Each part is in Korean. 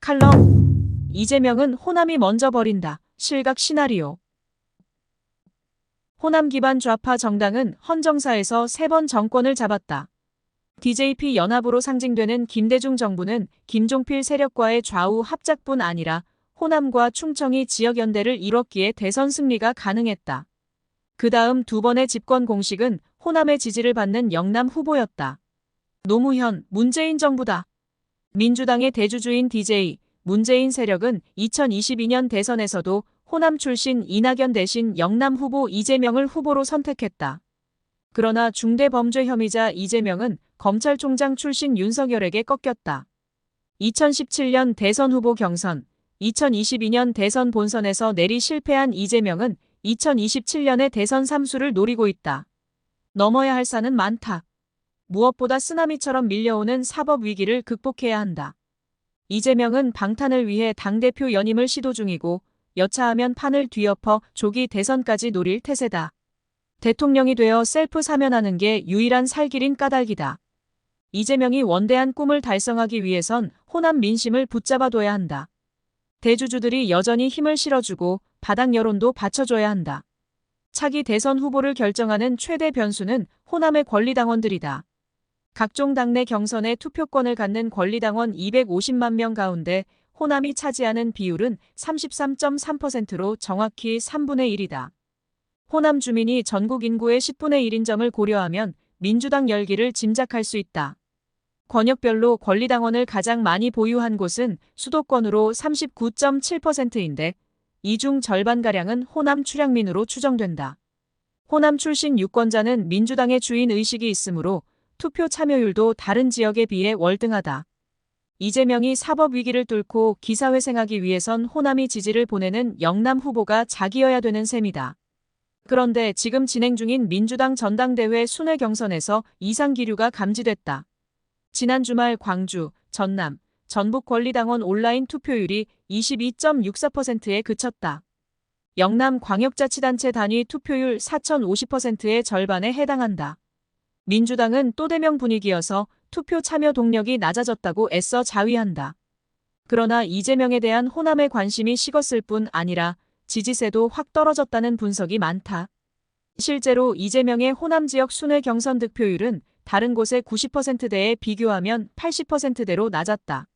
칼럼. 이재명은 호남이 먼저 버린다. 실각 시나리오. 호남 기반 좌파 정당은 헌정사에서 3번 정권을 잡았다. DJP 연합으로 상징되는 김대중 정부는 김종필 세력과의 좌우 합작뿐 아니라 호남과 충청이 지역연대를 이뤘기에 대선 승리가 가능했다. 그 다음 두 번의 집권 공식은 호남의 지지를 받는 영남 후보였다. 노무현, 문재인 정부다. 민주당의 대주주인 DJ, 문재인 세력은 2022년 대선에서도 호남 출신 이낙연 대신 영남 후보 이재명을 후보로 선택했다. 그러나 중대범죄 혐의자 이재명은 검찰총장 출신 윤석열에게 꺾였다. 2017년 대선 후보 경선, 2022년 대선 본선에서 내리 실패한 이재명은 2027년의 대선 3수를 노리고 있다. 넘어야 할 산은 많다. 무엇보다 쓰나미처럼 밀려오는 사법 위기를 극복해야 한다. 이재명은 방탄을 위해 당대표 연임을 시도 중이고 여차하면 판을 뒤엎어 조기 대선까지 노릴 태세다. 대통령이 되어 셀프 사면하는 게 유일한 살 길인 까닭이다. 이재명이 원대한 꿈을 달성하기 위해선 호남 민심을 붙잡아둬야 한다. 대주주들이 여전히 힘을 실어주고 바닥 여론도 받쳐줘야 한다. 차기 대선 후보를 결정하는 최대 변수는 호남의 권리당원들이다. 각종 당내 경선에 투표권을 갖는 권리당원 250만 명 가운데 호남이 차지하는 비율은 33.3%로 정확히 3분의 1이다. 호남 주민이 전국 인구의 10분의 1인 점을 고려하면 민주당 열기를 짐작할 수 있다. 권역별로 권리당원을 가장 많이 보유한 곳은 수도권으로 39.7%인데 이 중 절반가량은 호남 출향민으로 추정된다. 호남 출신 유권자는 민주당의 주인 의식이 있으므로 투표 참여율도 다른 지역에 비해 월등하다. 이재명이 사법 위기를 뚫고 기사회생하기 위해선 호남이 지지를 보내는 영남 후보가 자기여야 되는 셈이다. 그런데 지금 진행 중인 민주당 전당대회 순회 경선에서 이상 기류가 감지됐다. 지난 주말 광주, 전남, 전북 권리당원 온라인 투표율이 22.64%에 그쳤다. 영남 광역자치단체 단위 투표율 4,050%의 절반에 해당한다. 민주당은 또 대명 분위기여서 투표 참여 동력이 낮아졌다고 애써 자위한다. 그러나 이재명에 대한 호남의 관심이 식었을 뿐 아니라 지지세도 확 떨어졌다는 분석이 많다. 실제로 이재명의 호남 지역 순회 경선 득표율은 다른 곳의 90%대에 비교하면 80%대로 낮았다.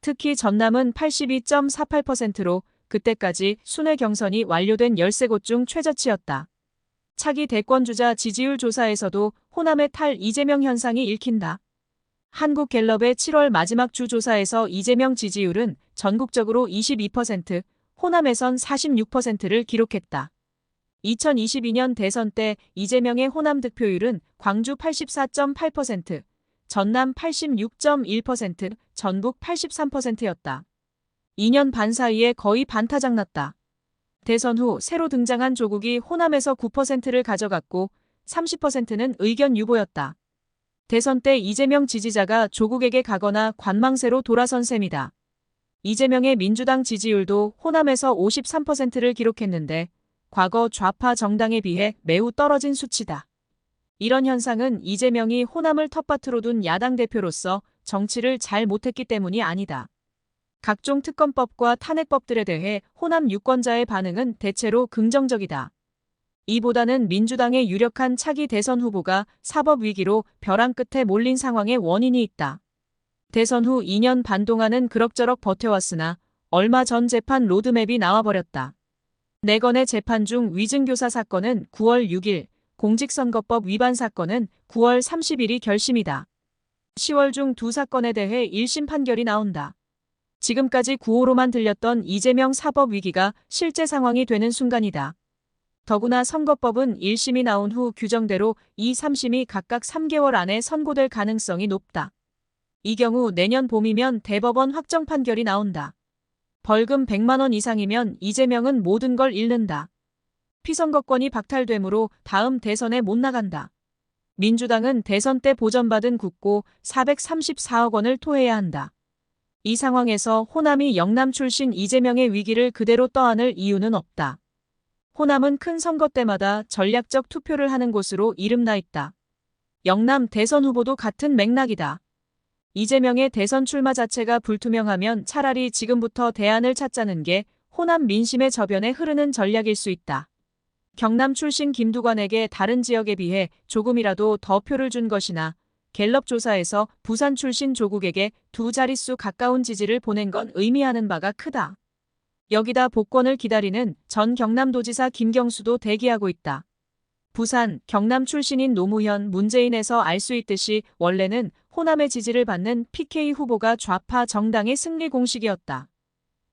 특히 전남은 82.48%로 그때까지 순회 경선이 완료된 13곳 중 최저치였다. 차기 대권주자 지지율 조사에서도 호남의 탈 이재명 현상이 읽힌다. 한국갤럽의 7월 마지막 주 조사에서 이재명 지지율은 전국적으로 22%, 호남에선 46%를 기록했다. 2022년 대선 때 이재명의 호남 득표율은 광주 84.8%, 전남 86.1%, 전북 83%였다. 2년 반 사이에 거의 반타작났다. 대선 후 새로 등장한 조국이 호남에서 9%를 가져갔고 30%는 의견 유보였다. 대선 때 이재명 지지자가 조국에게 가거나 관망세로 돌아선 셈이다. 이재명의 민주당 지지율도 호남에서 53%를 기록했는데 과거 좌파 정당에 비해 매우 떨어진 수치다. 이런 현상은 이재명이 호남을 텃밭으로 둔 야당 대표로서 정치를 잘 못했기 때문이 아니다. 각종 특검법과 탄핵법들에 대해 호남 유권자의 반응은 대체로 긍정적이다. 이보다는 민주당의 유력한 차기 대선 후보가 사법 위기로 벼랑 끝에 몰린 상황의 원인이 있다. 대선 후 2년 반 동안은 그럭저럭 버텨왔으나 얼마 전 재판 로드맵이 나와버렸다. 4건의 재판 중 위증교사 사건은 9월 6일, 공직선거법 위반 사건은 9월 30일이 결심이다. 10월 중 2사건에 대해 1심 판결이 나온다. 지금까지 구호로만 들렸던 이재명 사법 위기가 실제 상황이 되는 순간이다. 더구나 선거법은 1심이 나온 후 규정대로 2, 3심이 각각 3개월 안에 선고될 가능성이 높다. 이 경우 내년 봄이면 대법원 확정 판결이 나온다. 벌금 100만 원 이상이면 이재명은 모든 걸 잃는다. 피선거권이 박탈되므로 다음 대선에 못 나간다. 민주당은 대선 때 보전받은 국고 434억 원을 토해야 한다. 이 상황에서 호남이 영남 출신 이재명의 위기를 그대로 떠안을 이유는 없다. 호남은 큰 선거 때마다 전략적 투표를 하는 곳으로 이름나 있다. 영남 대선 후보도 같은 맥락이다. 이재명의 대선 출마 자체가 불투명하면 차라리 지금부터 대안을 찾자는 게 호남 민심의 저변에 흐르는 전략일 수 있다. 경남 출신 김두관에게 다른 지역에 비해 조금이라도 더 표를 준 것이나 갤럽 조사에서 부산 출신 조국에게 두 자릿수 가까운 지지를 보낸 건 의미하는 바가 크다. 여기다 복권을 기다리는 전 경남도지사 김경수도 대기하고 있다. 부산, 경남 출신인 노무현, 문재인에서 알 수 있듯이 원래는 호남의 지지를 받는 PK 후보가 좌파 정당의 승리 공식이었다.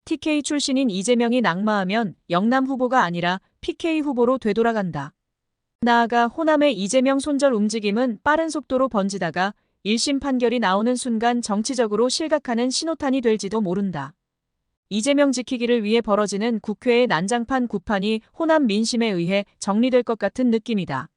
TK 출신인 이재명이 낙마하면 영남 후보가 아니라 PK 후보로 되돌아간다. 나아가 호남의 이재명 손절 움직임은 빠른 속도로 번지다가 1심 판결이 나오는 순간 정치적으로 실각하는 신호탄이 될지도 모른다. 이재명 지키기를 위해 벌어지는 국회의 난장판 구판이 호남 민심에 의해 정리될 것 같은 느낌이다.